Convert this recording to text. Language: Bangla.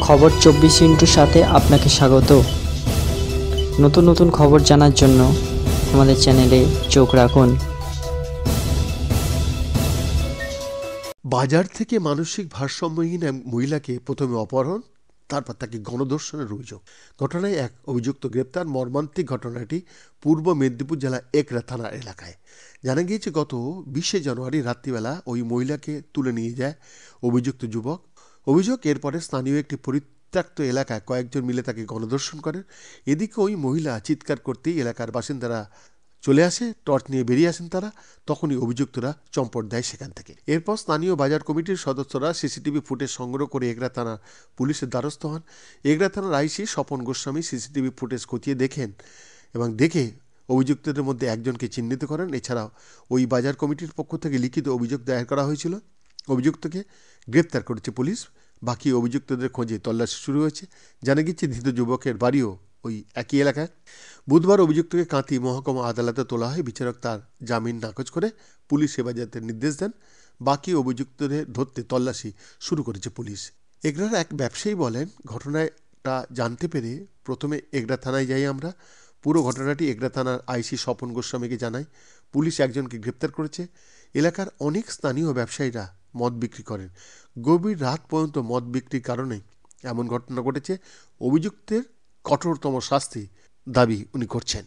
খবর 24 সাথে আপনাকে স্বাগত। নতুন নতুন খবর জানার জন্য আমাদের চ্যানেলে চোখ রাখুন। বাজার থেকে মানসিক ভারসাম্যহীন এক মহিলাকে প্রথমে অপহরণ, তারপর তাকে গণধর্ষণের অভিযোগ। ঘটনায় এক অভিযুক্ত গ্রেপ্তার। মর্মান্তিক ঘটনাটি পূর্ব মেদিনীপুর জেলা একরা থানার এলাকায়। জানা গিয়েছে গত 20 জানুয়ারি রাত্রিবেলা ওই মহিলাকে তুলে নিয়ে যায় অভিযুক্ত যুবক। অভিযোগ, এরপরে স্থানীয় একটি পরিত্যক্ত এলাকায় কয়েকজন মিলে তাকে গণধর্ষণ করেন। এদিকে ওই মহিলা চিৎকার করতেই এলাকার বাসিন্দারা চলে আসে, টর্চ নিয়ে বেরিয়ে আসেন তারা। তখনই অভিযুক্তরা চম্পট দেয় সেখান থেকে। এরপর স্থানীয় বাজার কমিটির সদস্যরা সিসিটিভি ফুটেজ সংগ্রহ করে এগরা থানা পুলিশের দ্বারস্থ হন। এগরা থানার আইসি স্বপন গোস্বামী সিসিটিভি ফুটেজ খতিয়ে দেখেন এবং দেখে অভিযুক্তদের মধ্যে একজনকে চিহ্নিত করেন। এছাড়াও ওই বাজার কমিটির পক্ষ থেকে লিখিত অভিযোগ দায়ের করা হয়েছিল। অভিযুক্তকে গ্রেপ্তার করেছে পুলিশ। বাকি অভিযুক্তদের খোঁজে তল্লাশি শুরু হয়েছে। জানা গিয়েছে ধৃত যুবকের বাড়িও ওই একই এলাকায়। বুধবার অভিযুক্তকে কাঁথি মহকুমা আদালতে তোলা হয়। বিচারক তার জামিন নাকচ করে পুলিশ হেফাজতের নির্দেশ দেন। বাকি অভিযুক্তদের ধরতে তল্লাশি শুরু করেছে পুলিশ। এগরার এক ব্যবসায়ী বলেন, ঘটনাটা জানতে পেরে প্রথমে এগরা থানায় যাই আমরা। পুরো ঘটনাটি এগরা থানার আইসি স্বপন গোস্বামীকে জানায়। পুলিশ একজনকে গ্রেপ্তার করেছে। এলাকার অনেক স্থানীয় ব্যবসায়ীরা মদ বিক্রি করেন। গভীর রাত পর্যন্ত মদ বিক্রির কারণে এমন ঘটনা ঘটেছে। অভিযুক্তের কঠোরতম শাস্তি দাবি উনি করছেন।